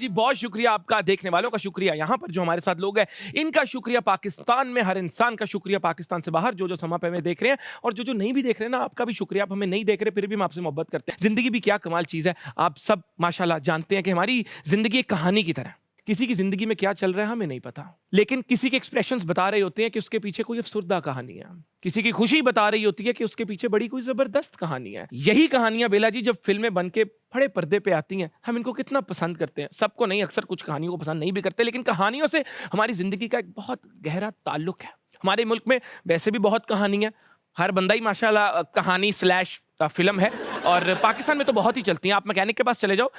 जी, बहुत शुक्रिया आपका, देखने वालों का शुक्रिया, यहाँ पर जो हमारे साथ लोग हैं इनका शुक्रिया, पाकिस्तान में हर इंसान का शुक्रिया, पाकिस्तान से बाहर जो समय पे हमें देख रहे हैं, और जो नहीं भी देख रहे हैं ना, आपका भी शुक्रिया। आप हमें नहीं देख रहे फिर भी हम आपसे मोहब्बत करते हैं। जिंदगी भी क्या कमाल चीज़ है। आप सब माशाल्लाह जानते हैं कि हमारी जिंदगी एक कहानी की तरह, किसी की जिंदगी में क्या चल रहा है हमें नहीं पता, लेकिन किसी के एक्सप्रेशंस बता रहे होते हैं कि उसके पीछे कोई अफसुर्दा कहानी है, किसी की खुशी बता रही होती है कि उसके पीछे बड़ी कोई जबरदस्त कहानी है। यही कहानियां बेला जी जब फिल्में बन के बड़े पर्दे पे आती हैं, हम इनको कितना पसंद करते हैं। सबको नहीं, अक्सर कुछ कहानियों को पसंद नहीं भी करते, लेकिन कहानियों से हमारी जिंदगी का एक बहुत गहरा ताल्लुक है। हमारे मुल्क में वैसे भी बहुत कहानी है, हर बंदा ही माशाल्लाह कहानी स्लैश फिल्म है, और पाकिस्तान में तो बहुत ही चलती हैं। आप मैकेनिक के पास चले जाओ,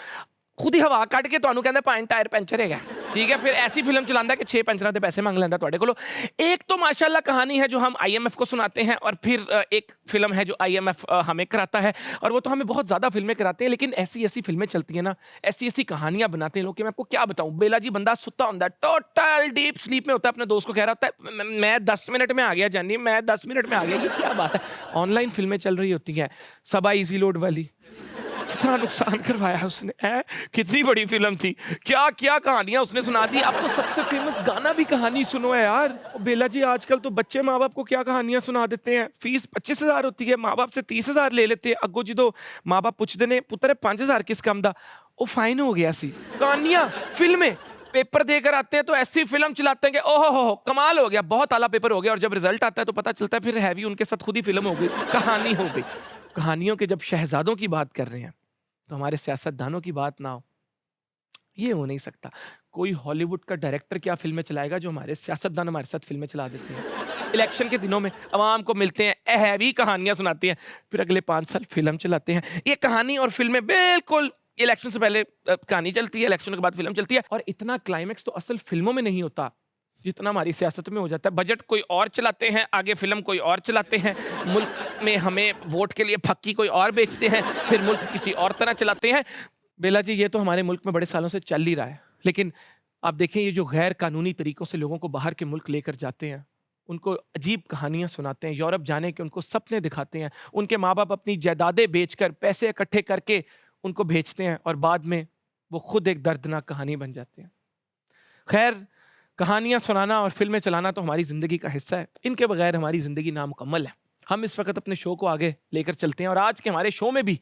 खुद ही हवा कट के ਤੁਹਾਨੂੰ ਕਹਿੰਦਾ 5 टायर पंचर है, ठीक है, फिर ऐसी फिल्म चलाता है कि 6 पंचर के पैसे मांग लेता ਤੁਹਾਡੇ ਕੋਲੋਂ। एक तो माशाल्लाह कहानी है जो हम IMF को सुनाते हैं, और फिर एक फिल्म है जो IMF हमें कराता है, और वो तो हमें बहुत ज्यादा फिल्में कराते हैं, लेकिन ऐसी ऐसी फिल्में चलती हैं ना, ऐसी ऐसी कहानियां बनाते हैं लोग कि मैं आपको क्या बताऊं। बेला जी बंदा सुता होता है, टोटल डीप स्लीप में होता है, अपने दोस्त को कह रहा होता है मैं 10 मिनट में आ गया जानी, मैं 10 मिनट में आ गया। ये क्या बात है। ऑनलाइन फिल्में चल रही होती हैं, सबा इजी लोड वाली, कितना नुकसान करवाया उसने है, कितनी बड़ी फिल्म थी, क्या क्या कहानियां उसने सुना दी। अब तो सबसे फेमस गाना भी कहानी सुनो है यार। बेला जी आजकल तो बच्चे माँ बाप को क्या कहानियां सुना देते हैं। फीस 25,000 होती है, माँ बाप से 30,000 ले लेते हैं। अगो जी तो माँ बाप पूछते ने पुत्र 5,000 किस काम दा, वो फाइन हो गया सी। कहानियां फिल्में पेपर देकर आते हैं तो ऐसी फिल्म चलाते हैं कि ओहो हो कमाल हो गया, बहुत आला पेपर हो गया, और जब रिजल्ट आता है तो पता चलता है फिर हैवी उनके साथ खुद ही फिल्म हो गई, कहानी हो गई। कहानियों के जब शहजादों की बात कर रहे हैं तो हमारे सियासतदानों की बात ना हो, ये हो नहीं सकता। कोई हॉलीवुड का डायरेक्टर क्या फिल्में चलाएगा जो हमारे सियासतदान हमारे साथ फिल्में चला देते हैं। इलेक्शन के दिनों में अवाम को मिलते हैं, हैवी कहानियां सुनाती हैं, फिर अगले 5 साल फिल्म चलाते हैं। ये कहानी और फिल्में बिल्कुल इलेक्शन से पहले कहानी चलती है, इलेक्शन के बाद फिल्म चलती है, और इतना क्लाइमेक्स तो असल फिल्मों में नहीं होता जितना हमारी सियासत में हो जाता है। बजट कोई और चलाते हैं, आगे फिल्म कोई और चलाते हैं, मुल्क में हमें वोट के लिए फक्की कोई और बेचते हैं, फिर मुल्क किसी और तरह चलाते हैं। बेला जी ये तो हमारे मुल्क में बड़े सालों से चल ही रहा है, लेकिन आप देखें ये जो गैर कानूनी तरीकों से लोगों को बाहर के मुल्क लेकर जाते हैं, उनको अजीब कहानियां सुनाते हैं, यूरोप जाने के उनको सपने दिखाते हैं, उनके माँ बाप अपनी जायदादें बेचकर पैसे इकट्ठे करके उनको भेजते हैं, और बाद में वो खुद एक दर्दनाक कहानी बन जाते हैं। खैर, कहानियां सुनाना और फिल्में चलाना तो हमारी जिंदगी का हिस्सा है, इनके बगैर हमारी जिंदगी नामुकम्मल है। हम इस वक्त अपने शो को आगे लेकर चलते हैं, और आज के हमारे शो में भी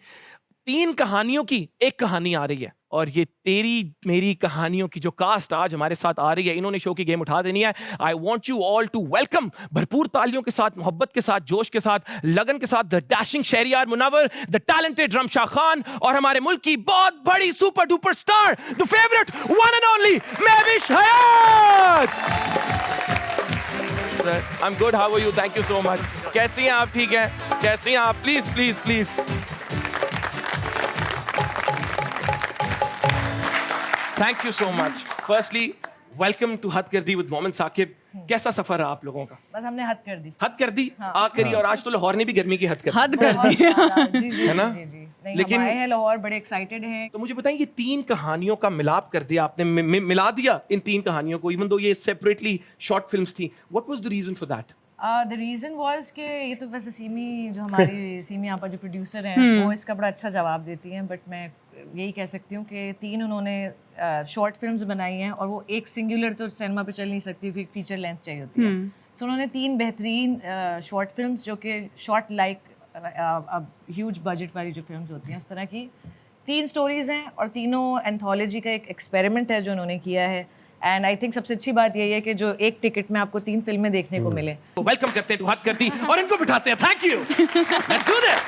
3 कहानियों की एक कहानी आ रही है, और ये तेरी मेरी कहानियों की जो कास्ट आज हमारे साथ आ रही है, इन्होंने शो की गेम उठा देनी है। I want you all to welcome, भरपूर तालियों के साथ, मोहब्बत के साथ, जोश के साथ, लगन के साथ, the dashing Shehryar Munawar, the talented Ramsha Khan, और हमारे मुल्क की बहुत बड़ी super duper star, the favourite one and only Mehwish Hayat. I am good, how are you? Thank you so much. कैसी हैं आप? ठीक है, कैसी हैं आप? Please please please. Thank you so much. Firstly welcome to हद कर दी विद मोमिन साकिब। कैसा सफर है आप लोगों का? बस हमने हद कर दी। हद कर दी? हाँ। आखिरी, और आज तो लाहौर ने भी गर्मी की हद कर हद कर दी है ना? लेकिन हम आए हैं लाहौर, बड़े एक्साइटेड हैं। तो मुझे बताइए, ये 3 कहानियों का मिलाप कर दिया आपने, मिला दिया इन 3 कहानियों को, इवन दो ये सेपरेटली शॉर्ट फिल्म्स थी। What was the reason for that? The reason was कि ये तो वैसे सीमी जो हमारी सीमी आपा जो प्रोड्यूसर हैं वो इसका बड़ा अच्छा जवाब देती हैं, बट मैं यही कह सकती हूँ कि 3 उन्होंने शॉर्ट फिल्म्स बनाई हैं, और वो एक सिंगुलर तो सिनेमा पे चल नहीं सकती क्योंकि फीचर लेंथ चाहिए होती है। सो उन्होंने 3 बेहतरीन शॉर्ट फिल्म्स जो कि शॉर्ट लाइक ह्यूज बजट वाली जो फिल्म्स होती हैं उस तरह की 3 स्टोरीज हैं, और तीनों एंथोलॉजी का एक एक्सपेरिमेंट है जो उन्होंने किया है। एंड आई थिंक सबसे अच्छी बात यही है कि जो एक टिकट में आपको 3 फिल्में देखने को मिले। तो वेलकम करते हैं टू हद कर दी, और इनको बिठाते हैं। Thank you. Let's do this.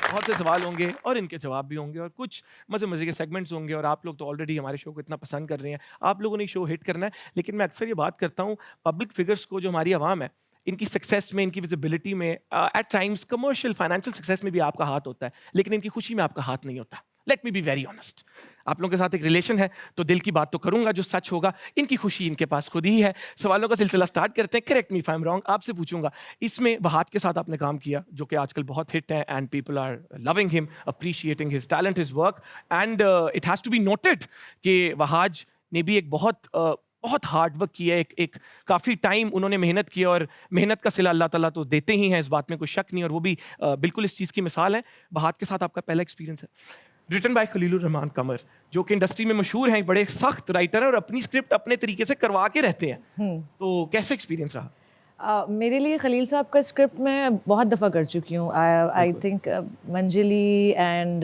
बहुत से सवाल होंगे और इनके जवाब भी होंगे, और कुछ मजे मजे के सेगमेंट्स होंगे, और आप लोग तो ऑलरेडी हमारे शो को इतना पसंद कर रहे हैं, आप लोगों ने शो हिट करना है। लेकिन मैं अक्सर ये बात करता हूँ, पब्लिक फिगर्स को, जो हमारी आवाम है, इनकी सक्सेस में, इनकी विजिबिलिटी में, at times commercial financial success में भी आपका हाथ होता है, लेकिन इनकी खुशी में आपका हाथ नहीं होता। Let me be very honest, आप लोगों के साथ एक रिलेशन है तो दिल की बात तो करूंगा, जो सच होगा। इनकी खुशी इनके पास खुद ही है। सवालों का सिलसिला स्टार्ट करते हैं। Correct me if I am wrong. आपसे पूछूंगा, इसमें वहाद के साथ आपने काम किया जो कि आजकल बहुत हिट है, and people are loving him, appreciating his talent, his work, and it has to be noted कि वहाज ने भी एक बहुत हार्ड वर्क किया है, एक काफ़ी टाइम उन्होंने मेहनत की, और मेहनत का सिला अल्लाह ताला तो देते ही हैं, इस बात में कोई शक नहीं, और वो भी बिल्कुल इस चीज़ की मिसाल है। वहाद के साथ आपका पहला एक्सपीरियंस है? रिटन बाय खलीलुर रहमान कमर, जो कि इंडस्ट्री में मशहूर हैं, बड़े सख्त राइटर हैं और अपनी स्क्रिप्ट अपने तरीके से करवा के रहते हैं। तो कैसे एक्सपीरियंस रहा? मेरे लिए खलील साहब का स्क्रिप्ट मैं बहुत दफ़ा कर चुकी हूँ. I think Manjali and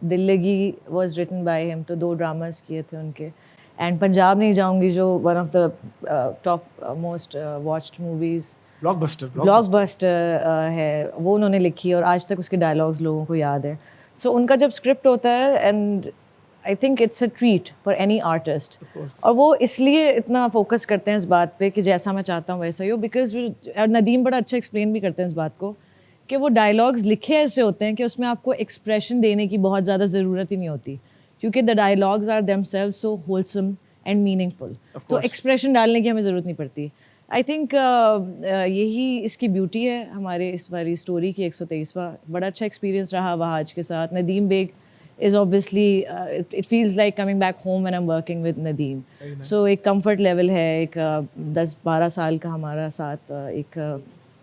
Dillagi was written by him, तो 2 ड्रामास किए थे उनके. एंड पंजाब नहीं जाऊंगी, जो one of the top most watched movies, blockbuster है, वो उन्होंने लिखी और आज तक उसके डायलॉग्स लोगों को याद है. सो उनका जब स्क्रिप्ट होता है, and I think it's a treat for any artist. और वो इसलिए इतना फोकस करते हैं इस बात पे कि जैसा मैं चाहता हूँ वैसा ही हो, बिकॉज नदीम बड़ा अच्छा एक्सप्लेन भी करते हैं इस बात को कि वो डायलॉग्स लिखे ऐसे होते हैं कि उसमें आपको एक्सप्रेशन देने की बहुत ज़्यादा ज़रूरत ही नहीं होती, क्योंकि the dialogues are themselves so wholesome and meaningful. तो एक्सप्रेशन डालने की हमें ज़रूरत नहीं पड़ती. आई थिंक यही इसकी ब्यूटी है हमारे इस वाली स्टोरी की. 123वां बड़ा अच्छा एक्सपीरियंस रहा वहाज के साथ. Nadeem Baig is obviously it feels like coming back home when I'm working with Nadeem. So एक comfort level है, एक 10-12 साल का हमारा साथ एक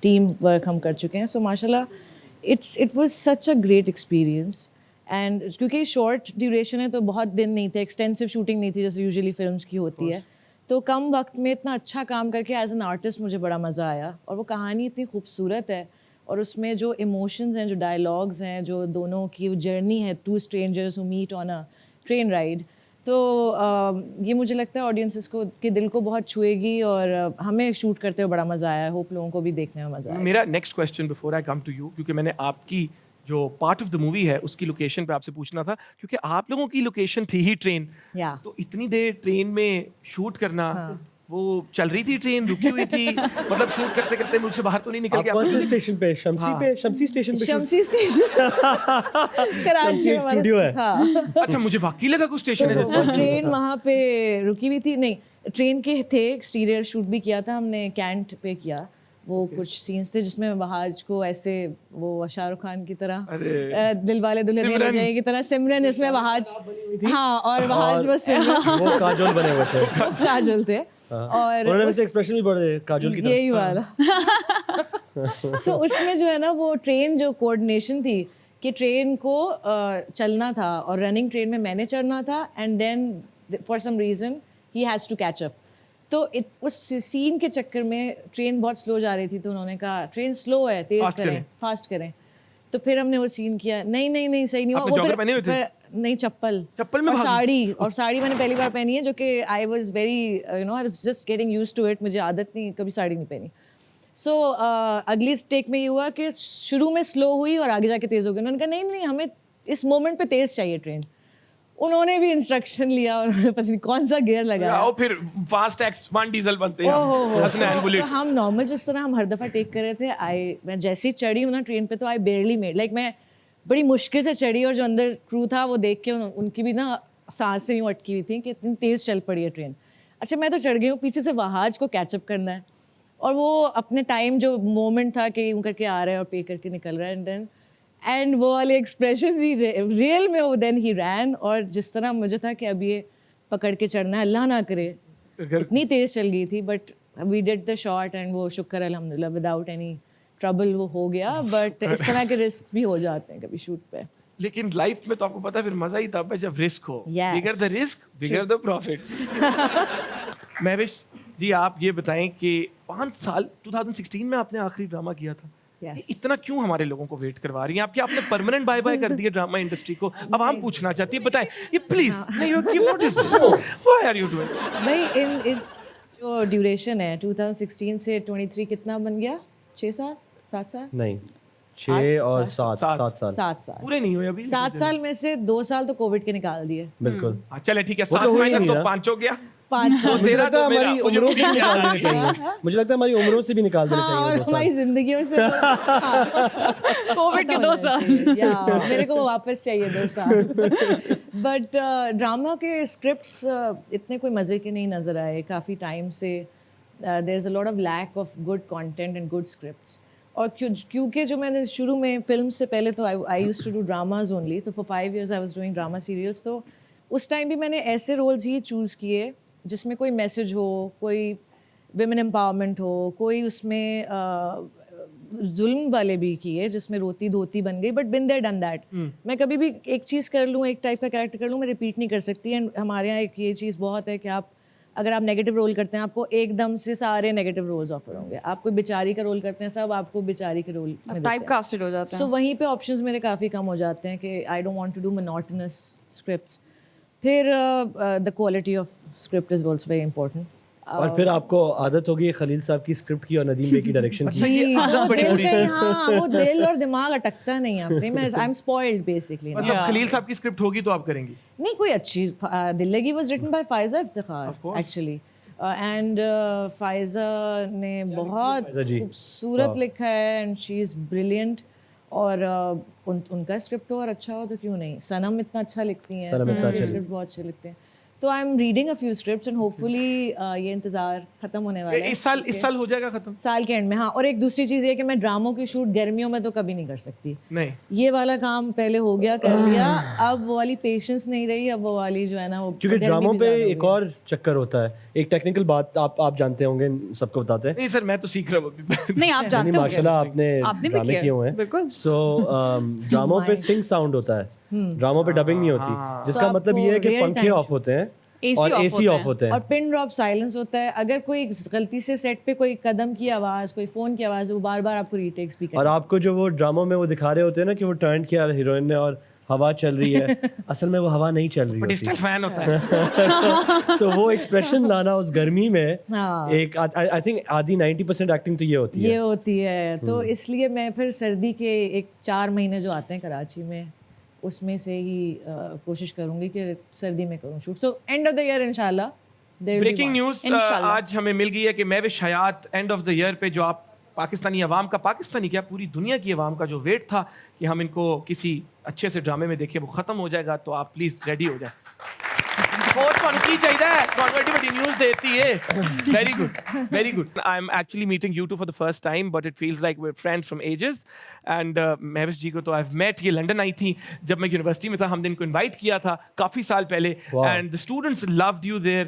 टीम वर्क हम कर चुके हैं. So माशाल्लाह it was such a great experience. And क्योंकि शॉर्ट ड्यूरेशन है तो बहुत दिन नहीं थे, एक्सटेंसिव शूटिंग नहीं थी जैसे यूजुअली फिल्म्स की होती है, तो कम वक्त में इतना अच्छा काम करके एज एन आर्टिस्ट मुझे बड़ा मज़ा आया. और वो कहानी इतनी खूबसूरत है और उसमें जो इमोशंस हैं, जो डायलॉग्स हैं, जो दोनों की जर्नी है, 2 strangers who meet on a train ride, तो ये मुझे लगता है ऑडियंसेस को के दिल को बहुत छुएगी और हमें शूट करते हुए बड़ा मज़ा आया. होप लोगों को भी देखने में मज़ा आया. मेरा next question before I come to you, क्योंकि मैंने आपकी जो पार्ट ऑफ द मूवी है उसकी लोकेशन पे आपसे पूछना था, क्योंकि आप लोगों की लोकेशन थी ही ट्रेन. तो इतनी देर ट्रेन में शूट करना, वो चल रही थी ट्रेन, रुकी हुई थी, मतलब शूट करते करते मुझसे बाहर तो नहीं निकल गया. कौन से स्टेशन पे? शम्सी स्टेशन पे. शम्सी स्टेशन कराची में स्टूडियो है. हाँ. अच्छा, मुझे वाकई लगा कुछ स्टेशन है. वो ट्रेन वहाँ पे रुकी हुई थी. नहीं, ट्रेन के थे, एक्सटीरियर शूट भी किया था हमने, कैंट पे किया. वो कुछ सीन्स थे जिसमें वहाज को ऐसे वो शाहरुख खान की तरह दिल वाले दुल्हनिया ले जाएगी की तरह सिमरन इसमें वहाज, हाँ, और वहाज वो सिमरन, वो काजोल बने हुए थे. काजोल थे. और उन्होंने वैसे एक्सप्रेशन भी बड़े काजोल की तरह, यही वाला. सो उसमें जो है ना, वो ट्रेन जो कोऑर्डिनेशन थी कि ट्रेन को चलना था और रनिंग ट्रेन में मैंने चढ़ना था, and then for some reason he has to catch up. तो उस सीन के चक्कर में ट्रेन बहुत स्लो जा रही थी, तो उन्होंने कहा ट्रेन स्लो है, तेज करें, फास्ट करें. तो फिर हमने वो सीन किया. नहीं नहीं नहीं, सही नहीं हुआ. वो नहीं, चप्पल में और साड़ी मैंने पहली बार पहनी है, जो कि I was very I was just getting used to it. मुझे आदत नहीं, कभी साड़ी नहीं पहनी. सो अगली टेक में ये हुआ कि शुरू में स्लो हुई और आगे जाके तेज़ हो गई. उन्होंने कहा नहीं नहीं, हमें इस मोमेंट पे तेज़ चाहिए ट्रेन. उन्होंने भी इंस्ट्रक्शन लिया और पता नहीं कौन सा गियर लगाया और फिर फास्ट X1 डीजल बनते हैं. तो हम नॉर्मल जिस तरह हम हर दफ़ा टेक कर रहे थे, मैं जैसे ही चढ़ी हूँ ना ट्रेन पे, तो आई बेयरली मेड लाइक मैं बड़ी मुश्किल से चढ़ी, और जो अंदर क्रू था वो देख के उनकी भी ना सांसें यूँ अटकी हुई थी कि इतनी तेज़ चल पड़ी है ट्रेन. अच्छा, मैं तो चढ़ गई हूँ, पीछे से वहाज को कैचअप करना है, और वो अपने टाइम जो मोमेंट था कि यूँ करके आ रहा है और पे करके निकल रहा है, एंड वो वाले एक्सप्रेशन ही रियल में, वो देन ही रैन. और जिस तरह मुझे था कि अब ये पकड़ के चढ़ना है, अल्लाह ना करे, इतनी तेज़ चल गई थी, but we did the shot and वो शुक्र अल्हम्दुलिल्लाह विदाउट एनी ट्रबल वो हो गया. बट इस तरह के रिस्क भी हो जाते हैं कभी शूट पे. लेकिन लाइफ में तो आपको पता है फिर मजा ही तब है जब रिस्क हो. Bigger the risk bigger the profits. Mahwish ji, आप ये बताएं कि 5 साल 2016 में आपने आखिरी ड्रामा किया था. इतना क्यों हमारे लोगों को वेट करवा रही हैं? आपके आपने परमानेंट बाय बाय कर दिया ड्रामा इंडस्ट्री को. अब हम पूछना चाहती हैं, बताएं ये प्लीज. नहीं, what is this? Why are you doing? नहीं, इन जो ड्यूरेशन है 2016 से 23 कितना बन गया? 6 साल, 7 साल? नहीं, 6 और 7 साल पूरे नहीं हुए अभी. 7 साल में से 2 साल तो कोविड के निकाल दिए. बिल्कुल. चले ठीक है, 7 माइनस तो 5 हो गया. 5 साल. मुझे लगता है हमारी उम्रों से भी निकाल देने चाहिए. मुझे लगता है हमारी उम्रों से भी निकाल देने चाहिए. और हमारी जिंदगियों से कोविड के 2 साल. मेरे को वापस चाहिए 2 साल. बट ड्रामा के स्क्रिप्ट्स इतने कोई मज़े के नहीं नज़र आए काफ़ी टाइम से. There is a lot of lack of good content and good scripts. और क्योंकि जो मैंने शुरू में फिल्म से पहले तो I used to do dramas only, तो for 5 years I was doing drama serials. तो उस टाइम भी मैंने ऐसे रोल्स ही चूज़ किए जिसमें कोई मैसेज हो, कोई विमेन एम्पावरमेंट हो, कोई उसमें जुल्म वाले भी किए जिसमें रोती धोती बन गई, but been there done that. मैं कभी भी एक चीज़ कर लूँ, एक टाइप का कैरेक्टर कर लूँ, मैं रिपीट नहीं कर सकती। एंड हमारे यहाँ एक ये चीज़ बहुत है कि आप अगर आप नेगेटिव रोल करते हैं आपको एकदम से सारे नेगेटिव रोल्स ऑफर होंगे। आप कोई बेचारी का रोल करते हैं, सब आपको बेचारी के रोल में टाइप कास्टेड हो जाता है। सो वहीं पे ऑप्शंस मेरे काफ़ी कम हो जाते हैं कि I don't want to do monotonous scripts. फिर the quality of script is also very important. और फिर आपको आदत होगी खलील साहब की स्क्रिप्ट की और नदीम बे की डायरेक्शन की। जी, वो दिल कहीं, हाँ, वो दिल और दिमाग अटकता नहीं है अपने में। I am spoiled basically. मतलब खलील साहब की स्क्रिप्ट होगी तो आप करेंगी? नहीं, कोई अच्छी Dillagi was written by Faiza Iftikhar actually, and Faiza ने बहुत फायजा जी। खूबसूरत लिखा है एंड शी इज़ ब्रिलियंट। और उनका स्क्रिप्ट और अच्छा हो तो क्यों नहीं। सनम इतना अच्छा लिखती हैं, सनम इतना सनम के अच्छा स्क्रिप्ट बहुत अच्छे लिखते हैं। तो I am reading a few scripts and hopefully ये इंतज़ार ख़त्म होने वाला है इस साल हो जाएगा खत्म? साल के एंड में, हाँ। और एक दूसरी चीज़ ये कि मैं ड्रामों की शूट गर्मियों में तो कभी नहीं कर सकती। नहीं, ये वाला काम पहले हो गया, कर लिया, अब वो वाली पेशेंस नहीं रही, अब वो वाली जो है ना वो क्योंकि गर्मी ड्रामों भी पे ज़्यादा हो एक गई। और चक्कर होता है, एक टेक्निकल बात आप जानते होंगे, सबको बताते हैं। नहीं सर, मैं तो सीख रहा हूँ अभी। नहीं, आप जानते नहीं, हो माशाल्लाह आपने आपने भी ड्रामे किया किए हुए हैं। बिल्कुल। सो ड्रामों पे सिंग साउंड होता है, ड्रामों पे डबिंग नहीं होती, जिसका तो मतलब ये है कि आपको real पंखे time ऑफ होते हैं AC और off एसी होते ऑफ हैं। होते हैं। और पिन ड्रॉप साइलेंस होता है। अगर कोई गलती से सेट पे कोई कदम की आवाज़, कोई फ़ोन की आवाज़, वो बार बार आपको रीटेक्स भी और करना। आपको जो वो ड्रामों में वो दिखा रहे होते हैं ना कि वो टर्न किया हीरोइन ने और हवा चल रही है, असल में वो हवा नहीं चल रही डिजिटल होती। फैन होता है। तो वो एक्सप्रेशन लाना उस गर्मी में, हाँ। एक आई थिंक आधी 90% एक्टिंग तो ये होती ये है। होती है। तो इसलिए मैं फिर सर्दी के एक 4 महीने जो आते हैं कराची में, उसमें से ही कोशिश करूंगी कि सर्दी में करूँ shoot. So end of the year इंशाल्लाह there will be breaking one. News इंशाल्लाह। आज हमें मिल गई है कि Mehwish Hayat end of the year पे, जो आप पाकिस्तानी अवाम का, पाकिस्तानी क्या पूरी दुनिया की अवाम का जो वेट था कि हम इनको किसी अच्छे से ड्रामे में देखें, वो खत्म हो जाएगा। तो आप प्लीज रेडी हो जाए। और ਤੁਹਾਨੂੰ ਕੀ ਚਾਹੀਦਾ ਹੈ? ਤੁਹਾਨੂੰ ਵੱਡੀ ਵੱਡੀ ਨਿਊਜ਼ ਦੇਤੀ ਹੈ। Very good, very good. I'm actually meeting you two for the first time, but it feels like we're friends from ages. And Mahwish जी को तो I've met, ये लंदन आई थी जब मैं यूनिवर्सिटी में था, हमने इनको इनवाइट किया था काफ़ी साल पहले। Wow. And the students loved you there.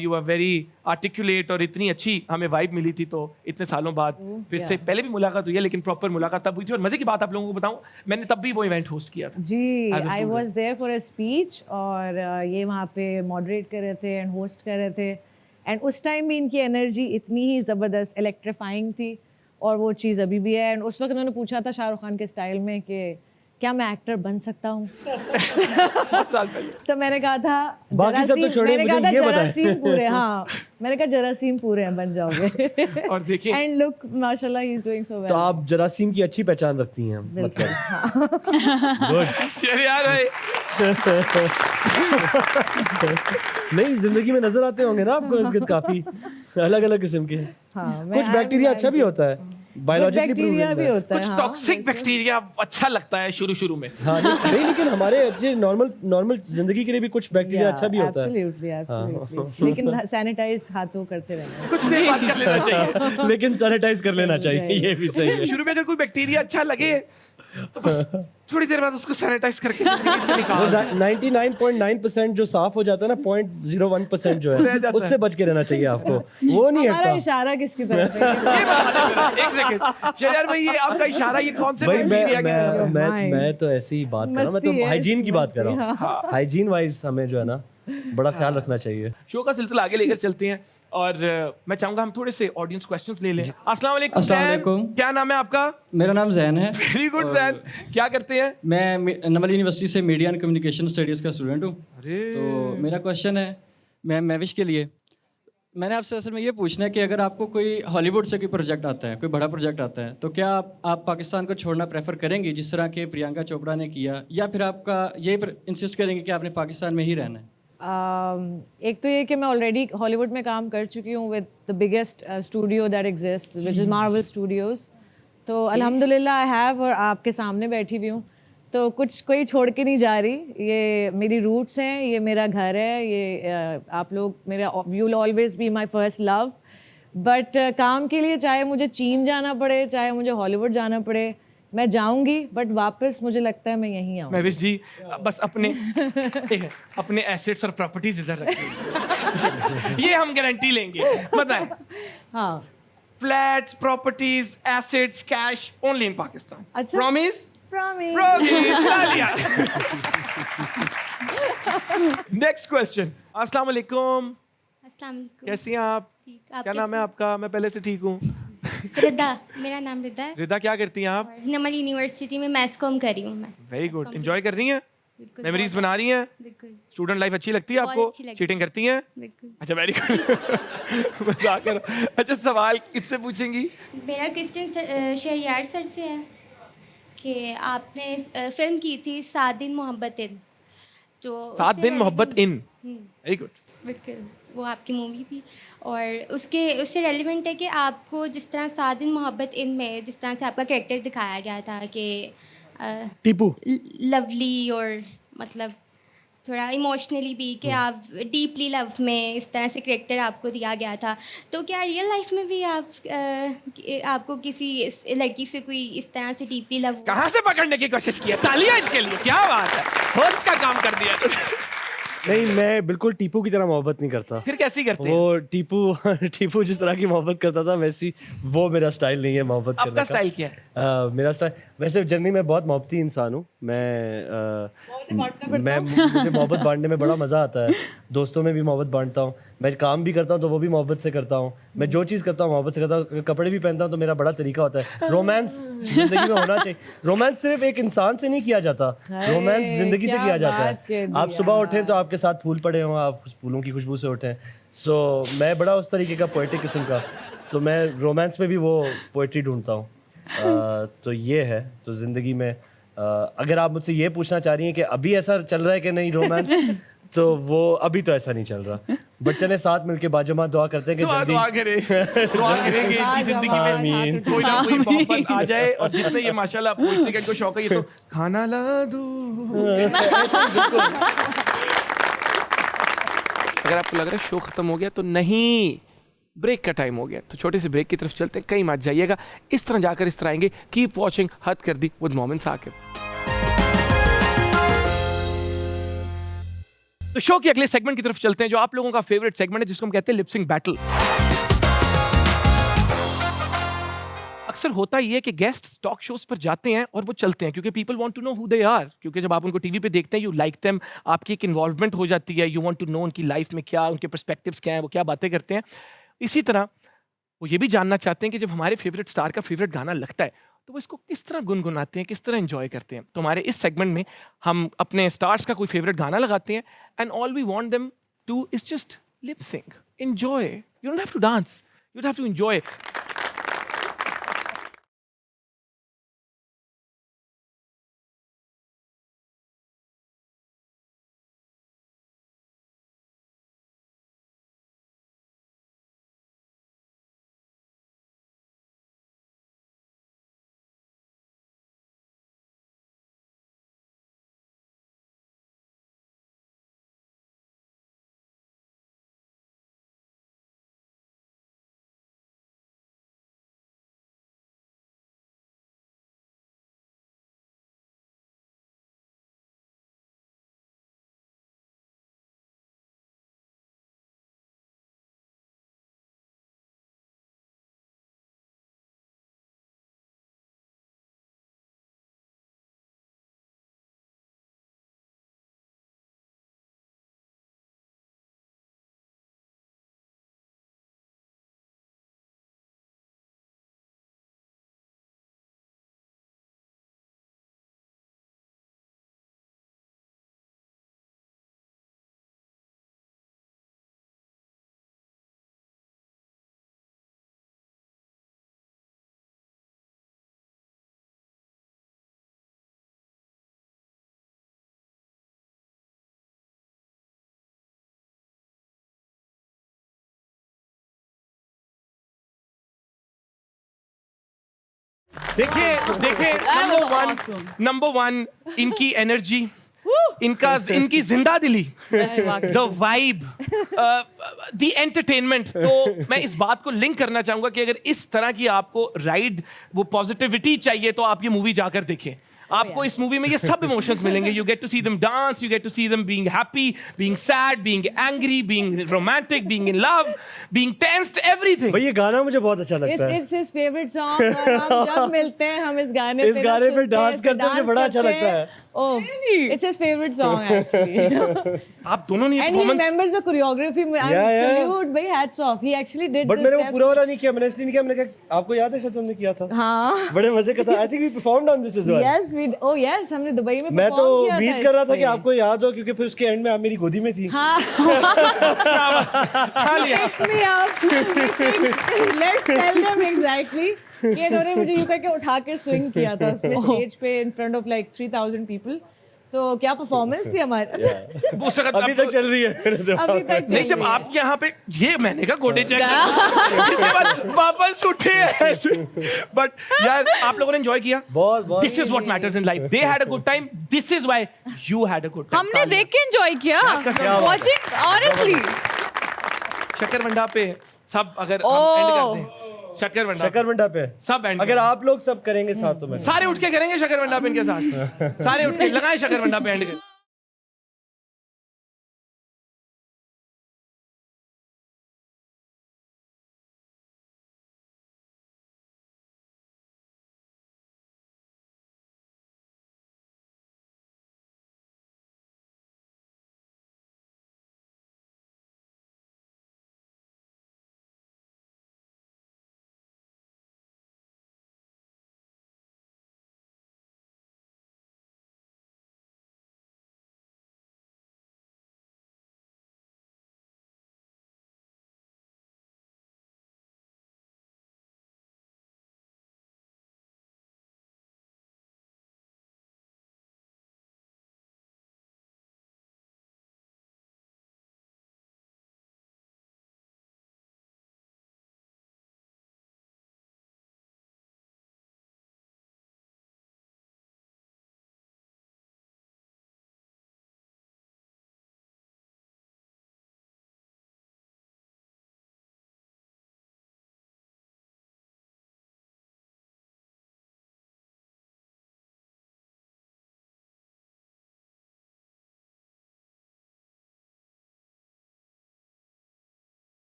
You were very articulate और इतनी अच्छी हमें वाइब मिली थी। तो इतने सालों बाद फिर से, पहले भी मुलाकात हुई है लेकिन प्रॉपर मुलाकात तब हुई थी। और मज़े की बात आप लोगों को बताऊं, मैंने तब भी वो इवेंट होस्ट किया था। जी, As a I student. Was there for a speech और ये वहाँ पे मॉडरेट कर रहे थे एंड होस्ट कर रहे थे। एंड उस टाइम भी इनकी एनर्जी इतनी ही ज़बरदस्त इलेक्ट्रीफाइंग थी और वो चीज़ अभी भी है। एंड उस वक्त उन्होंने पूछा था शाहरुख खान के स्टाइल में कि क्या मैं एक्टर बन सकता हूँ? बहुत साल पहले। तो मैंने कहा था बाकी सब तो छोड़िए, मैंने कहा मुझे था ये बताएं। जरासीम पूरे, हाँ, मैंने कहा जरासीम पूरे हैं, बन जाओगे। और देखिए, एंड लुक माशाल्लाह he is doing so well. तो आप जरासीम की अच्छी पहचान रखती हैं बिल्कुल, मतलब। हाँ। गुड। चलिए यार भाई, नहीं, जिंदगी में नजर आते होंगे ना आपको इर्द-गिर्द काफी अलग अलग किस्म के। हाँ, कुछ बैक्टीरिया अच्छा भी होता है, बायोलॉजिकली बैक्टीरिया भी होता है। कुछ हाँ, टॉक्सिक बैक्टीरिया अच्छा लगता है शुरू में। हाँ, नहीं लेकिन हमारे अच्छे नॉर्मल जिंदगी के लिए भी कुछ बैक्टीरिया अच्छा भी होता है। एब्सोल्युटली। लेकिन सैनिटाइज हाथों करते रहना। कुछ देर बाद कर लेना चाहिए। लेकिन सैनिटाइज कर लेना चाहिए, ये भी सही है। शुरू में अगर कोई बैक्टीरिया अच्छा लगे तो बस थोड़ी देर बाद उसको सैनिटाइज करके जिंदगी से निकाल दो। 99.9% जो साफ हो जाता है ना, 0.01% जो रह है, जाता उससे बच के रहना चाहिए आपको, वो नहीं हमारा हटता। इशारा किसकी तरफ है? ये बात है मेरा। एक सेकंड शरियार भाई, ये आपका इशारा, ये कौन से भाई बैक्टीरिया की तरफ? मैं तो ऐसे ही बात कर रहा हूँ, मैं मस्ती तो है, हाइजीन की बात कर मस्ती, रहा हूँ। हाइजीन वाइज हमें जो है ना बड़ा ख्याल रखना चाहिए। शो का सिलसिला आगे लेकर चलते हैं और मैं चाहूंगा हम थोड़े से ऑडियंस क्वेश्चंस ले लें। अस्सलाम वालेकुम अस्सलाम जैन, वालेकुम। क्या नाम है आपका? मेरा नाम जैन है। वेरी गुड जैन, क्या करते हैं? मैं नमल यूनिवर्सिटी से मीडिया एंड कम्युनिकेशन स्टडीज़ का स्टूडेंट हूँ। तो मेरा क्वेश्चन है मैम महविश के लिए, मैंने आपसे असल में ये पूछना है कि अगर आपको कोई हॉलीवुड से कोई प्रोजेक्ट आता है, कोई बड़ा प्रोजेक्ट आता है, तो क्या आप पाकिस्तान को छोड़ना प्रेफर करेंगे जिस तरह के प्रियंका चोपड़ा ने किया, या फिर आपका ये इंसिस्ट करेंगे कि आपने पाकिस्तान में ही रहना है? एक तो ये कि मैं ऑलरेडी हॉलीवुड में काम कर चुकी हूँ with the biggest studio that exist which is Marvel Studios. तो अल्हम्दुलिल्लाह आई हैव, और आपके सामने बैठी हुई हूँ, तो कुछ कोई छोड़ के नहीं जा रही। ये मेरी रूट्स हैं, ये मेरा घर है, ये आप लोग मेरा, you will always be my first love. But काम के लिए चाहे मुझे चीन जाना पड़े, चाहे मुझे हॉलीवुड जाना पड़े, मैं जाऊंगी, बट वापस मुझे लगता है मैं यहीं आऊँ। महविश जी बस अपने एसेट्स और प्रॉपर्टीज इधर रखिए। ये हम गारंटी लेंगे, बताएं। हाँ, flats, properties, assets, cash only in Pakistan. अच्छा। Promise? Promise. Promise. तालियां। Next question. अस्सलाम वालेकुम। अस्सलाम वालेकुम। कैसी हैं आप? ठीक, आप क्या नाम है आपका? मैं पहले से ठीक हूँ। रिदा, मेरा नाम रिदा है रिदा, क्या करती हैं आप? और नमल यूनिवर्सिटी में मैथ्स कॉम कर रही हूँ मैं। Very good. Mass एंजॉय कर रही हैं? बिल्कुल, मेमोरीज बहुत बना रही हैं? बिल्कुल स्टूडेंट लाइफ अच्छी लगती है बहुत आपको? अच्छी लगती है। चीटिंग करती हैं? बिल्कुल। अच्छा, वेरी गुड। मजाक कर। अच्छा, सवाल किससे पूछेंगी? मेरा क्वेश्चन शहरियार सर से है कि आपने फिल्म की थी 7 दिन मोहब्बत इन, तो 7 दिन मोहब्बत इन। Very good. बिल्कुल, वो आपकी मूवी थी और उससे रेलिवेंट है कि आपको जिस तरह 7 दिन मोहब्बत इन में जिस तरह से आपका कैरेक्टर दिखाया गया था कि टीपू लवली और मतलब थोड़ा इमोशनली भी कि आप डीपली लव में इस तरह से कैरेक्टर आपको दिया गया था, तो क्या रियल लाइफ में भी आपको किसी लड़की से कोई इस तरह से डीपली लव कहाँ से पकड़ने की कोशिश की है? तालियां इनके लिए। क्या बात है, होस्ट का काम कर दिया। नहीं, मैं बिल्कुल टीपू की तरह मोहब्बत नहीं करता। फिर कैसी करते हैं? वो टीपू जिस तरह की मोहब्बत करता था वैसी वो मेरा स्टाइल नहीं है मोहब्बत करने आपका का। स्टाइल क्या है? मेरा स्टाइल वैसे जनरली मैं बहुत मोहब्बती इंसान हूँ। मुझे मोहब्बत बांटने में बड़ा मज़ा आता है। दोस्तों में भी मोहब्बत बांटता हूँ। मैं काम भी करता हूँ तो वो भी मोहब्बत से करता हूँ। मैं जो चीज़ करता हूँ मोहब्बत से करता हूँ। कपड़े भी पहनता हूँ तो मेरा बड़ा तरीका होता है। रोमांस जिंदगी में होना चाहिए। रोमांस सिर्फ एक इंसान से नहीं किया जाता, रोमांस जिंदगी से किया जाता है। आप सुबह उठें तो आपके साथ फूल पड़े हों, आप फूलों की खुशबू से उठें। सो मैं बड़ा उस तरीके का पोएटिक किस्म का, तो मैं रोमांस में भी वो पोएट्री ढूंढता हूँ। तो ये है। तो ज़िंदगी में अगर आप मुझसे ये पूछना चाह रही हैं कि अभी ऐसा चल रहा है कि नहीं रोमांस, तो वो अभी तो ऐसा नहीं चल रहा। बट चले साथ मिलके बाजमा दुआ करते हैं कि दुआ करेंगे इनकी जिंदगी में कोई ना कोई मोहब्बत आ जाए। और जितने ये माशाल्लाह पोएट्री का इनको शौक है, ये तो खाना ला दो। अगर आपको लग रहा है शो खत्म हो गया, तो नहीं, ब्रेक का टाइम हो गया। तो छोटे से ब्रेक की तरफ चलते हैं। कहीं मत जाइएगा, इस तरह जाकर इस तरह आएंगे। कीप वॉचिंग हद कर दी विद मोमिन साकिब। तो शो की अगले सेगमेंट की तरफ चलते हैं, जो आप लोगों का फेवरेट सेगमेंट है, जिसको हम कहते हैं लिपसिंग बैटल। अक्सर होता ही है कि गेस्ट्स टॉक शोज पर जाते हैं और वो चलते हैं क्योंकि people want to know who they are. क्योंकि जब आप उनको टीवी पे देखते हैं, यू लाइक देम, आपकी एक इन्वॉल्वमेंट हो जाती है। यू वांट टू नो उनकी लाइफ में क्या, उनके पर्सपेक्टिव्स क्या हैं, वो क्या बातें करते हैं। इसी तरह वो ये भी जानना चाहते हैं कि जब हमारे फेवरेट स्टार का फेवरेट गाना लगता है तो वो इसको किस तरह गुनगुनाते हैं, किस तरह एंजॉय करते हैं। तो हमारे इस सेगमेंट में हम अपने स्टार्स का कोई फेवरेट गाना लगाते हैं and all we want them to is just lip sync, enjoy. You don't have to dance, you have to enjoy. देखिए नंबर वन इनकी एनर्जी, इनकी जिंदा दिली, द वाइब, द एंटरटेनमेंट। तो मैं इस बात को लिंक करना चाहूंगा कि अगर इस तरह की आपको राइड, वो पॉजिटिविटी चाहिए, तो आप ये मूवी जाकर देखें। आपको इस मूवी में ये सब इमोशंस मिलेंगे. You get to see them dance, you get to see them being happy, being sad, being angry, being romantic, being in love, being tensed, everything. भाई ये गाना मुझे बहुत अच्छा लगता है. It's his favorite song. और हम जब मिलते हैं हम इस गाने इस गाने पे डांस करते हैं, मुझे बड़ा अच्छा लगता है. Oh, it's his favorite song actually. आप दोनों ने And he performance remembers the choreography. Yeah. Salute, भाई hats off. He actually did but the मैंने वो steps. पूरा वाला नहीं किया, मैंने इसलिए नहीं किया, मैंने कहा आपको याद है शायद तुमने किया था. हाँ. बड़े मजे का था. I think we performed on this as well. Yes, oh yes, हमने दुबई में मैं तो perform किया था उम्मीद कर रहा था इस कि पे. आपको याद हो, क्योंकि फिर उसके एंड में आप मेरी गोदी में थी. हाँ. खा लिया. Picks me up. Let's tell them exactly. ये इन्होंने मुझे यूं करके उठा के swing किया था उसमें स्टेज पे in front of like 3,000 people. तो क्या परफॉर्मेंस थी हमारी. वो सकत अभी तक चल रही है. अभी तक नहीं, जब आपके यहाँ पे ये मैंने कहा गोडे चेक इसके बाद वापस उठे ऐसे. बट यार आप लोगों ने एंजॉय किया. बहुत बहुत. This is what matters in life. They had a good time. This is why you had a good time. हमने देख के एंजॉय किया. Watching honestly. शक्करवंडा पे सब अगर हम एंड कर दें. शक्करवंडा पे सब एंड. अगर आप लोग सब करेंगे साथ तो मैं. सारे उठ के करेंगे शक्करवंडा पे इनके साथ. सारे उठ के लगाएं शक्करवंडा पे and.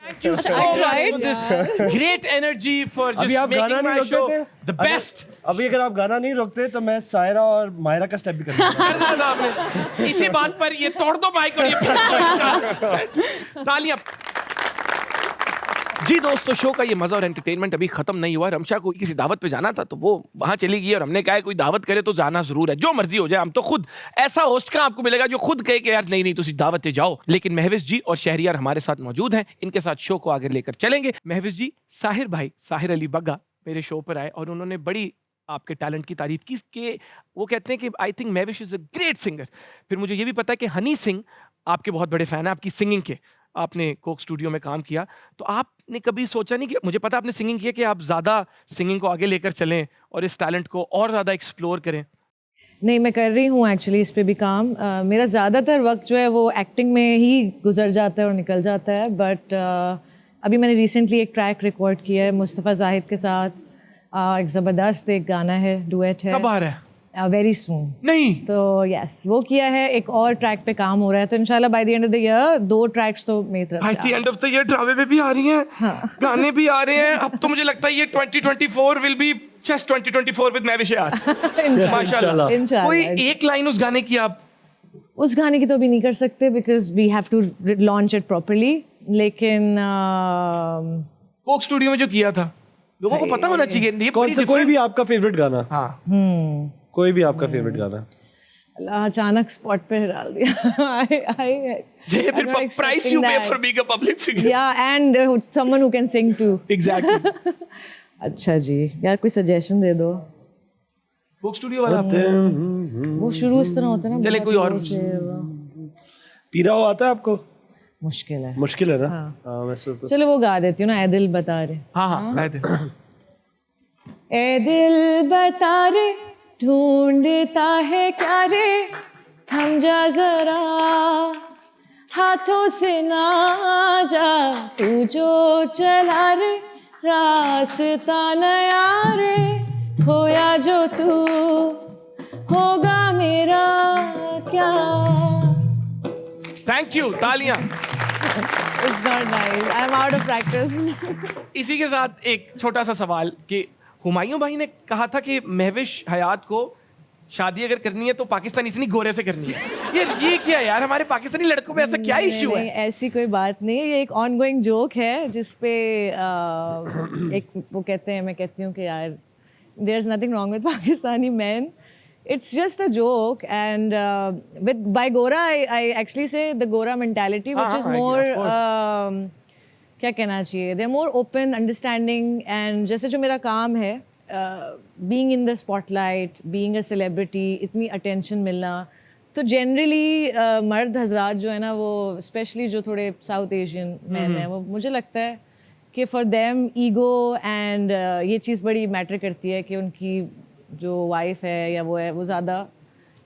Thank you so I much tried. for this great energy for अभी just आप गाना making नहीं my show रोकते थे. the best. अभी अगर आप गाना नहीं रोकते तो मैं सायरा और मायरा का स्टेप भी कर दूंगा. कर दिया था आपने. इसी बात पर ये तोड़ दो माइक और ये तालियां. जी दोस्तों, शो का ये मजा और एंटरटेनमेंट अभी खत्म नहीं हुआ. रमशा को किसी दावत पे जाना था तो वो वहां चली गई और हमने कहा है कोई दावत करे तो जाना जरूर है. जो मर्जी हो जाए, हम तो खुद ऐसा होस्ट का आपको मिलेगा जो खुद कहे कि यार नहीं नहीं तुसी दावत पे जाओ. लेकिन महविश जी और शहरियार हमारे साथ मौजूद हैं. इनके साथ शो को आगे लेकर चलेंगे. महविश जी, साहिर भाई साहिर अली बग्गा मेरे शो पर आए और उन्होंने बड़ी आपके टैलेंट की तारीफ की कि वो कहते हैं कि I think Mehwish is a great singer. फिर मुझे ये भी पता है कि हनी सिंह आपके बहुत बड़े फैन है आपकी सिंगिंग के. आपने कोक स्टूडियो में काम किया तो आपने कभी सोचा नहीं कि, मुझे पता आपने सिंगिंग किया, कि आप ज़्यादा सिंगिंग को आगे लेकर चलें और इस टैलेंट को और ज़्यादा एक्सप्लोर करें? नहीं, मैं कर रही हूँ एक्चुअली इस पे भी काम. मेरा ज़्यादातर वक्त जो है वो एक्टिंग में ही गुजर जाता है और निकल जाता है. बट अभी मैंने रिसेंटली एक ट्रैक रिकॉर्ड किया है मुस्तफ़ा जाहिद के साथ. एक ज़बरदस्त एक गाना है, डुएट है. कब आ रहा है? Very soon. नहीं तो यस, वो किया है. एक और ट्रैक पे काम हो रहा है, तो इंशाल्लाह by the end of the year 2 tracks तो मेरी तरफ by the end of the year ड्रामे में भी आ रही हैं, गाने भी आ रहे हैं. अब तो मुझे लगता है ये 2024 will be just 2024 with Mehwish आज. माशाल्लाह. कोई एक लाइन उस गाने की आप? उस गाने की तो अभी नहीं कर सकते because we have to launch it properly. लेकिन कोक स्टूडियो में जो किया था लोगों को पता होना चाहिए. ये कौन सा, कोई भी आपका फेवरेट गाना? हाँ, कोई भी आपका फेवरेट गाना? अल्लाह, अचानक स्पॉट पे डाल दिया. ये फिर price you pay for being a public figure. या and someone who can sing too. Exactly. अच्छा जी, यार कोई सजेशन दे दो. कोक स्टूडियो वाला वो शुरू इस तरह होता है ना. चले कोई और. पीरा हो आता है आपको? मुश्किल है. मुश्किल है ना. हाँ, मैं सोचता चलो वो गा देती हूँ ना. ए दिल बता रहे. हाँ हाँ ए दिल बता रे, ढूंढता है क्या रे, थम जा जरा, हाथों से ना जा, तू जो चला रे, रास्ता नया रे, खोया जो तू होगा मेरा क्या। थैंक यू, तालियां। It's not nice. I'm out of practice. इसी के साथ एक छोटा सा सवाल कि हुमायूं भाई ने कहा था कि महविश हयात को शादी अगर करनी है तो पाकिस्तानी इतनी गोरे से करनी है। ये क्या यार, हमारे पाकिस्तानी लड़कों पे ऐसा क्या इश्यू है? ऐसी कोई बात नहीं है, ये एक ऑनगोइंग जोक है जिसपे एक वो कहते हैं, मैं कहती हूँ कि यार there is nothing wrong with Pakistani man, it's just a joke, and with by Gora I actually say the Gora mentality, which is more क्या कहना चाहिए, they're more open, understanding, and जैसे जो मेरा काम है, being in the spotlight, being a celebrity, इतनी attention मिलना, तो generally मर्द हजरात जो है ना, वो especially जो थोड़े South Asian men हैं, वो मुझे लगता है कि for them ego and ये चीज़ बड़ी matter करती है कि उनकी जो वाइफ है या वो है वो ज़्यादा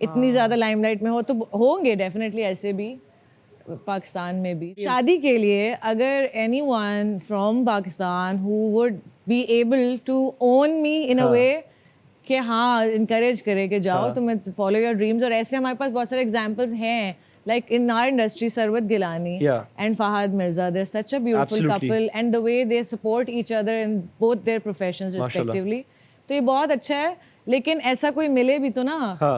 इतनी ज़्यादा लाइमलाइट में हो, तो होंगे डेफिनेटली ऐसे भी पाकिस्तान में भी। शादी के लिए अगर anyone from Pakistan who would be able to own me in a way कि हाँ इनकरेज करे कि जाओ तुम्हें फॉलो योर ड्रीम्स, और ऐसे हमारे पास बहुत सारे एग्जांपल्स हैं, like in our industry, Sarwat Gilani and Fahad Mirza, they're such a beautiful couple, and the way they support each other in both their professions respectively, तो ये बहुत अच्छा है। लेकिन ऐसा कोई मिले भी तो ना,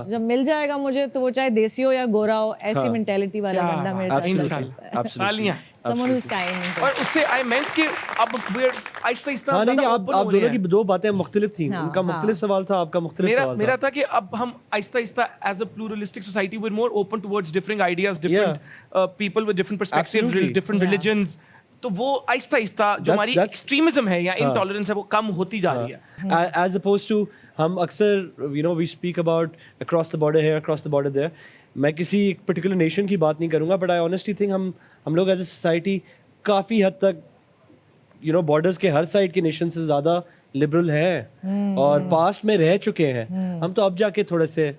जब मिल जाएगा मुझे तो वो चाहे देसी हो या गोरा हो, ऐसी मेंटालिटी वाला बंदा मेरे साथ चल सकता है। तालियां। Someone who's kind. और उससे आई मेंट कि अब आहिस्ता-आहिस्ता हाँ, नहीं, ज़्यादा आप open हो रहे दोनों हैं। की दो बातें मुख्तलिफ थी, उनका मुख्तलिफ सवाल था, आपका मुख्तलिफ सवाल था। मेरा था कि अब हम आहिस्ता-आहिस्ता as a pluralistic society we are more open towards different ideas, different people with different perspectives, Absolutely. Different religions, तो वो आहिस्ता-आहिस्ता जो हमारी एक्सट्रीमिज्म है या इंटॉलरेंस है वो कम होती जा रही है। As opposed to हम अक्सर we speak about across the border here, across the border there. मैं किसी एक पर्टिकुलर नेशन की बात नहीं करूँगा, but I honestly think हम लोग एज ए सोसाइटी काफ़ी हद तक बॉर्डर्स के हर साइड के नेशन से ज़्यादा लिबरल हैं और पास्ट में रह चुके हैं। हम तो अब जाके थोड़े से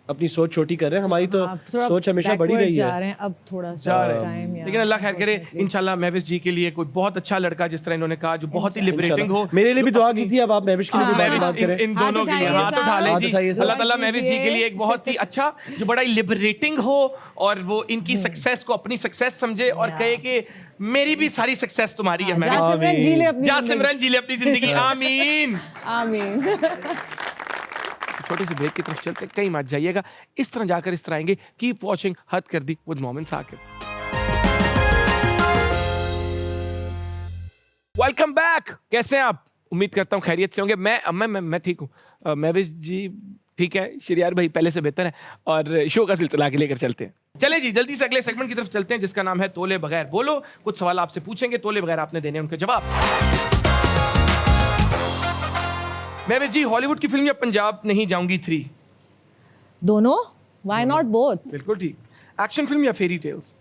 अपनी सोच छोटी कर रहे हैं, हमारी तो सोच हमेशा बड़ी रही जा है। रहे हैं अब थोड़ा सा टाइम, लेकिन अल्लाह खैर करे, इंशाल्लाह महविश जी के लिए कोई बहुत अच्छा लड़का, जिस तरह इन्होंने कहा, जो बहुत ही लिबरेटिंग हो। मेरे लिए भी दुआ की थी, अब आप महविश के लिए भी महविश बात करें। इन दोनों के लिए हाथ उठा लें जी। अल्लाह ताला महविश जी के लिए एक बहुत ही अच्छा, जो बड़ा ही लिबरेटिंग हो और वो इनकी सक्सेस को अपनी सक्सेस समझे और कहे कि मेरी भी सारी सक्सेस तुम्हारी है। महविश सिमरन जी ले अपनी जा सिमरन जी ले अपनी जिंदगी, आमीन आमीन। छोटे से ब्रेक की तरफ चलते, कहीं मत जाइएगा, इस तरह जाकर इस तरह आएंगे। कीप वॉचिंग हद कर दी विद मोमिन साकिब। Welcome back. कैसे हैं आप? उम्मीद करता हूँ खैरियत से होंगे। मैं ठीक हूँ। महविश जी ठीक है, शरियार भाई पहले से बेहतर है, और शो का सिलसिला आगे लेकर चलते हैं। चले जी, जल्दी से अगले सेगमेंट की तरफ चलते हैं, जिसका नाम है तोले बगैर बोलो। कुछ सवाल आपसे पूछेंगे, तोले बगैर आपने देने उनके जवाब। महविश जी, हॉलीवुड की फिल्म या पंजाब नहीं जाऊंगी 3? दोनों, व्हाई नॉट बोथ? बिल्कुल ठीक। एक्शन फिल्म या फेरी टेल्स?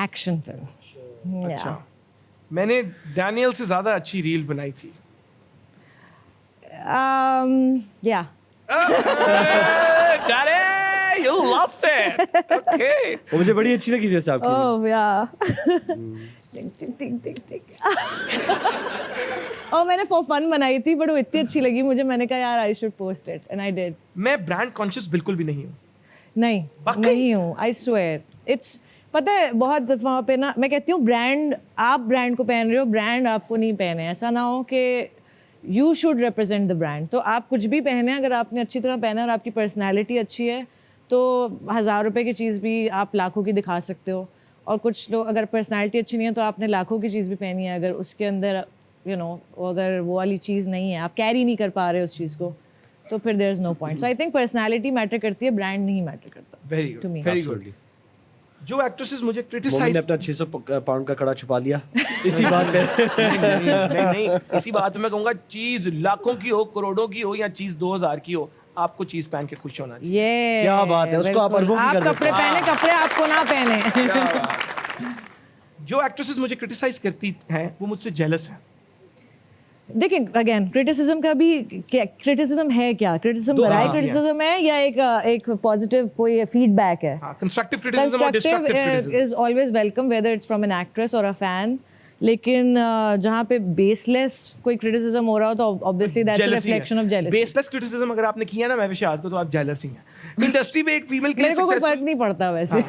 Action film. अच्छा, मैंने डैनियल से ज्यादा अच्छी रील बनाई थी। या Daddy, you lost it. Okay. वो मुझे बड़ी अच्छी लगी जैसे आपकी। ओह या टिक टिक। और मैंने फॉर फन बनाई थी, बट वो इतनी अच्छी लगी मुझे, मैंने कहा यार I should post it, and I did. मैं ब्रांड कॉन्शियस बिल्कुल भी नहीं हूँ। नहीं हूँ, आई स्वेयर। इट्स, पता है बहुत दफ़ा पे ना मैं कहती हूँ ब्रांड, आप ब्रांड को पहन रहे हो, ब्रांड आपको नहीं पहने। ऐसा ना हो कि you should represent the brand. तो आप कुछ भी पहने, अगर आपने अच्छी तरह पहना और आपकी पर्सनैलिटी अच्छी है तो 1000 रुपये की चीज़ भी आप लाखों की दिखा सकते हो। और कुछ लोग अगर पर्सनैलिटी अच्छी नहीं है तो आपने लाखों की चीज़ भी पहनी है, अगर उसके अंदर अगर वो वाली चीज़ नहीं है, आप कैरी नहीं कर पा रहे उस चीज़ को, तो फिर there is no point. So I think personality matter करती है, ब्रांड नहीं मैटर करता। Very good, very good. जो एक्ट्रेसेस मुझे मोमिन क्रिटिसाइज ने अपना 600 पाउंड का कड़ा छुपा लिया इसी बात पे। नहीं, इसी बात में मैं कहूँगा, चीज लाखों की हो, करोड़ों की हो, या चीज 2000 की हो, आपको चीज पहन के खुश होना चाहिए। ये क्या बात है, उसको आप अरबों की आप कर देते कपड़े पहने, कपड़े आपको ना पहने। जो एक्ट्रेसेस मुझे क्रिटिसाइज करती हैं वो मुझसे जेलस हैं। देखिए अगेन क्रिटिसिज्म का भी, क्रिटिसिज्म है क्या? क्रिटिसिज्म बराए क्रिटिसिज्म है या एक पॉजिटिव कोई फीडबैक है? कंस्ट्रक्टिव क्रिटिसिज्म और destructive Constructive criticism is always welcome, whether it's from an actress or a fan. लेकिन जहाँ पे बेसलेस कोई क्रिटिसिज्म हो रहा हो तो obviously that's a reflection of jealousy. Baseless criticism अगर आपने किया ना मैं विशाल को, तो आप जेलस ही हैं। इंडस्ट्री में एक फीमेल के लिए मेरे को कोई फर्क नहीं पड़ता वैसे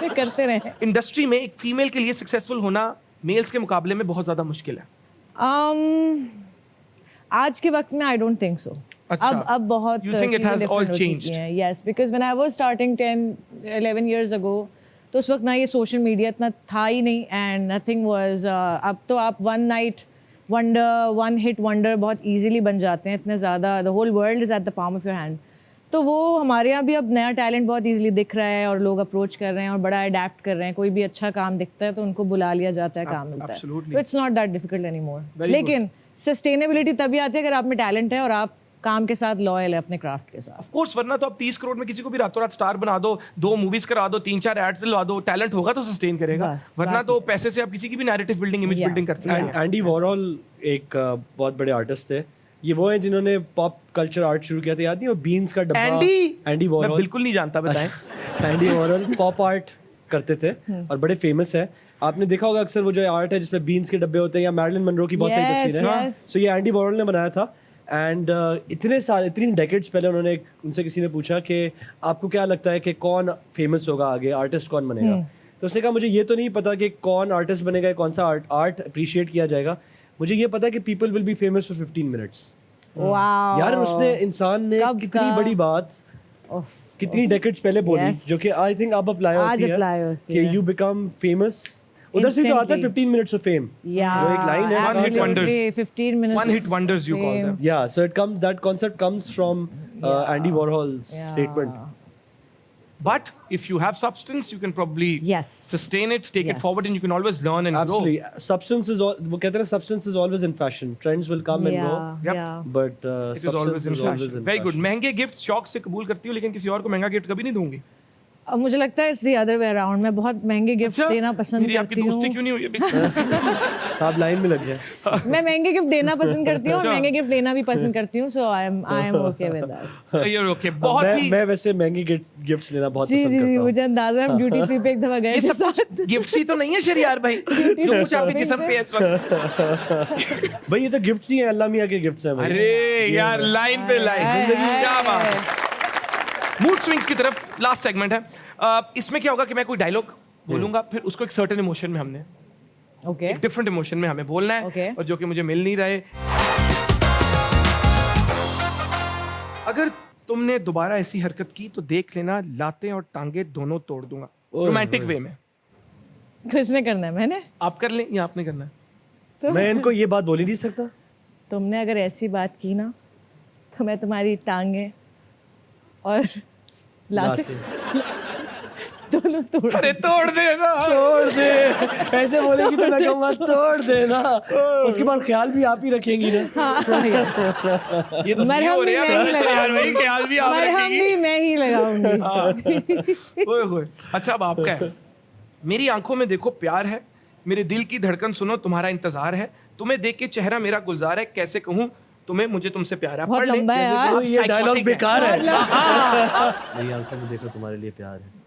करते रहे। इंडस्ट्री में एक फीमेल के लिए सक्सेसफुल होना मेल्स के मुकाबले में बहुत ज्यादा मुश्किल है। आज के वक्त में आई डोंट थिंक सो। अच्छा। अब बहुत You think it has all changed? Yes, because when I was starting 10-11 years ago, तो उस वक्त ना ये सोशल मीडिया इतना था ही नहीं एंड नथिंग वाज। अब तो आप one night wonder, one hit wonder बहुत इजीली बन जाते हैं, इतने ज़्यादा, the whole world is at the palm of your hand. तो वो हमारे यहाँ भी अब नया टैलेंट बहुत इजीली दिख रहा है और लोग अप्रोच कर रहे हैं और बड़ा अडेप्ट कर रहे हैं। कोई भी अच्छा काम दिखता है तो उनको बुला लिया जाता है, काम मिलता है। absolutely. तो it's not that difficult any more. Very लेकिन सस्टेनेबिलिटी तभी आती है अगर आप में टैलेंट है और आप काम के साथ लॉयल है अपने क्राफ्ट के साथ। ऑफ कोर्स, वरना तो आप 30 करोड़ में किसी को भी रातों रात स्टार बना दो, 2 मूवीज करा दो, 3-4 एड्स दिलवा दो, टैलेंट होगा तो सस्टेन करेगा। बस, वरना तो पैसे से आप किसी की भी नैरेटिव बिल्डिंग, इमेज बिल्डिंग कर सकते हैं। एंडी वॉरहॉल एक बहुत बड़े आर्टिस्ट थे। ये वो है जिन्होंने पॉप कल्चर आर्ट शुरू किया था, याद नहीं वो बीन्स का डब्बा। एंडी मैं वॉरहॉल। बिल्कुल नहीं जानता, बताएं। एंडी वॉरहॉल पॉप आर्ट करते थे और बड़े फेमस है। आपने देखा होगा अक्सर वो जो आर्ट है जिसमें बीन्स के डब्बे होते हैं, या मैरिलन मनरो की बहुत सारी तस्वीरें हैं। सो ये एंडी वॉरहॉल ने बनाया था। एंड इतनी डेकेड्स पहले उन्होंने उनसे किसी ने पूछा कि आपको क्या लगता है कि कौन फेमस होगा आगे, आर्टिस्ट कौन बनेगा। तो उसने कहा मुझे ये तो नहीं पता कि कौन आर्टिस्ट बनेगा, कौन सा आर्ट अप्रिशिएट किया जाएगा, मुझे ये पता है कि people will be famous for 15 minutes. Wow यार उसने, इंसान ने कितनी बड़ी बात कितनी डेकेड्स पहले बोली, जो कि आई थिंक अब अप्लाई होती है कि यू बिकम फेमस। उधर से तो आता है 15 minutes of fame, जो एक लाइन है, One hit wonders. 15 minutes One hit wonders you call them. yeah, so that concept comes from Andy Warhol's statement. But if you have substance, you can probably sustain it, take it Yes. forward, and you can always learn and Absolutely. Substance is all, वो कहते हैं substance is always in fashion. Trends will come and go, Yep. but It is always in fashion. Very good. महंगे gift शौक से कबूल करती हूँ, लेकिन किसी और को महंगा गिफ्ट कभी नहीं दूंगी। अब मुझे लगता है it's the other way around. मैं बहुत महंगे गिफ्ट देना पसंद मेरी आपकी करती दोस्ती हूँ। क्यों नहीं हुई अभी? आप लाइन में लग जाए। मैं महंगे गिफ्ट देना पसंद करती हूँ और महंगे गिफ्ट लेना भी पसंद करती हूँ। So I am okay with that. You're okay. बहुत ही मैं वैसे महंगी गिफ्ट्स लेना बहुत जी पसंद जी करता हूँ। मुझे अंदाजा है। ड्यूटी फ्री पे एक दफा गए ये थे सब कुछ गिफ्ट ही तो नहीं है शरियार भाई, जो कुछ आपके जिस्म पे है इस वक्त। भाई ये तो गिफ्ट्स ही हैं, अल्लाह मियां के गिफ्ट्स हैं भाई। अरे यार, लाइन पे लाइन, क्या बात। मूड स्विंग्स की तरफ लास्ट सेगमेंट है। इसमें क्या होगा कि मैं कोई डायलॉग बोलूंगा, फिर उसको एक सर्टेन इमोशन में हमने, ओके एक डिफरेंट इमोशन में हमें बोलना है, Okay. और जो कि मुझे मिल नहीं रहे। अगर तुमने दोबारा ऐसी हरकत की तो देख लेना, लातें और टांगे दोनों तोड़ दूंगा। रोमांटिक वे में। किसने करना है? मैंने? आप कर लें या आपने करना है? तो मैं इनको ये बात बोल ही नहीं सकता। तुमने अगर ऐसी बात की ना तो मैं तुम्हारी टांगे और लाते दोनों तोड़ अरे तोड़ देना। तोड़ दे, ऐसे बोलेगी तो मैं कहूँगा तोड़ देना। उसके बाद ख्याल भी आप ही रखेंगी ना। ये तो मरहम हो भी रहा मैं ही है यार भाई, ख्याल भी आप मरहम रखेंगी। भी मैं ही लगाऊंगी। ओए होए। अच्छा अब आपका है। मेरी आंखों में देखो प्यार है, मेरे दिल की धड़कन सुनो तुम्हारा इंतजार है, तुम्हें देख के चेहरा मेरा गुलजार है, कैसे कहूँ तुम्हें मुझे तुमसे प्यार है। बहुत पढ़ ले। लंबा है यार। तो ये डायलॉग बेकार है। हाँ। मेरी आंखों में देखो तुम्हारे लिए प्यार है,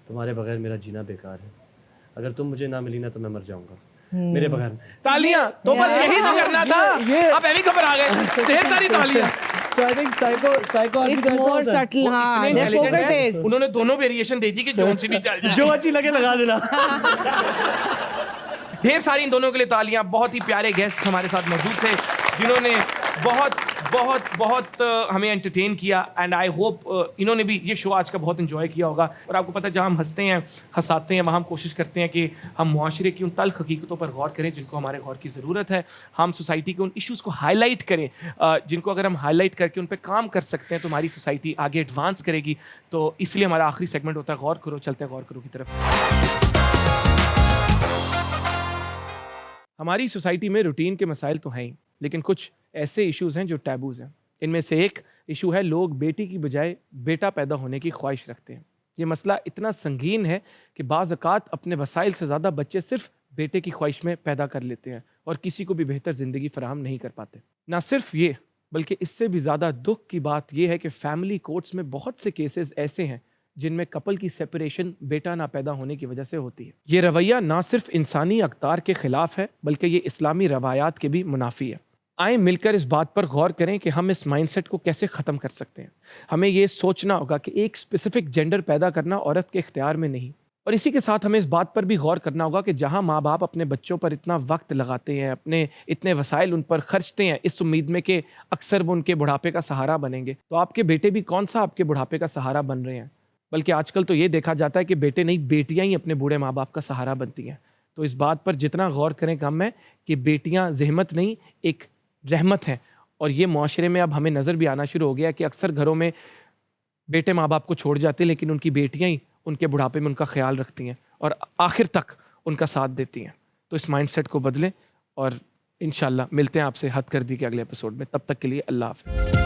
तुम्हारे बगैर मेरा जीना बेकार है, अगर तुम मुझे ना मिली ना तो मैं मर जाऊंगा मेरे बगैर। तालियां तो बस यही तो करना था। आप ऐवी खबर आ गए, ढेर सारी तालियां। So I think psycho It's more subtle, हाँ, इतने they're poker intelligent हैं, face. उन्होंने दोनों वेरिएशन दे दी कि जोन सी भी चल जाए। जो अच्छी लगे लगा देना। ढेर सारी इन दोनों के लिए तालियां। बहुत ही प्यारे गेस्ट हमारे साथ मौजूद थे, जिन्होंने बहुत बहुत बहुत हमें एंटरटेन किया। एंड आई होप इन्होंने भी ये शो आज का बहुत एंजॉय किया होगा। और आपको पता है, जहाँ हम हंसते हैं, हंसाते हैं, वहाँ हम कोशिश करते हैं कि हम मुआशरे की उन तल्ख हकीकतों पर गौर करें जिनको हमारे गौर की ज़रूरत है। हम सोसाइटी के उन इश्यूज़ को हाईलाइट करें जिनको अगर हम हाईलाइट करके उन पर काम कर सकते हैं तो हमारी सोसाइटी आगे एडवांस करेगी। तो इसलिए हमारा आखिरी सेगमेंट होता है गौर करो। चलते हैं गौर करो की तरफ। हमारी सोसाइटी में रूटीन के मसाइल तो हैं ही, लेकिन कुछ ऐसे इश्यूज हैं जो टैबूज हैं। इनमें से एक इशू है, लोग बेटी की बजाय बेटा पैदा होने की ख्वाहिश रखते हैं। ये मसला इतना संगीन है कि बाज़ औक़ात अपने वसाइल से ज़्यादा बच्चे सिर्फ बेटे की ख्वाहिश में पैदा कर लेते हैं और किसी को भी बेहतर ज़िंदगी फराहम नहीं कर पाते। ना सिर्फ ये, बल्कि इससे भी ज़्यादा दुख की बात यह है कि फैमिली कोर्ट्स में बहुत से केसेस ऐसे हैं जिनमें कपल की सेपरेशन बेटा ना पैदा होने की वजह से होती है। ये रवैया ना सिर्फ इंसानी अक़दार के खिलाफ है बल्कि ये इस्लामी रवायात के भी मुनाफी है। आए मिलकर इस बात पर गौर करें कि हम इस माइंडसेट को कैसे ख़त्म कर सकते हैं। हमें ये सोचना होगा कि एक स्पेसिफिक जेंडर पैदा करना औरत के इख्तियार में नहीं, और इसी के साथ हमें इस बात पर भी गौर करना होगा कि जहाँ माँ बाप अपने बच्चों पर इतना वक्त लगाते हैं, अपने इतने वसाइल उन पर खर्चते हैं इस उम्मीद में कि अक्सर वो उनके बुढ़ापे का सहारा बनेंगे, तो आपके बेटे भी कौन सा आपके बुढ़ापे का सहारा बन रहे हैं। बल्कि आजकल तो ये देखा जाता है कि बेटे नहीं बेटियाँ ही अपने बूढ़े माँ बाप का सहारा बनती हैं। तो इस बात पर जितना गौर करें कम है कि बेटियाँ ज़हमत नहीं एक रहमत हैं। और ये माशरे में अब हमें नज़र भी आना शुरू हो गया कि अक्सर घरों में बेटे माँ बाप को छोड़ जाते हैं लेकिन उनकी बेटियाँ ही उनके बुढ़ापे में उनका ख्याल रखती हैं और आखिर तक उनका साथ देती हैं। तो इस माइंडसेट को बदलें और इंशाल्लाह मिलते हैं आपसे हद कर दी के अगले एपिसोड में। तब तक के लिए अल्लाह हाफ़िज़।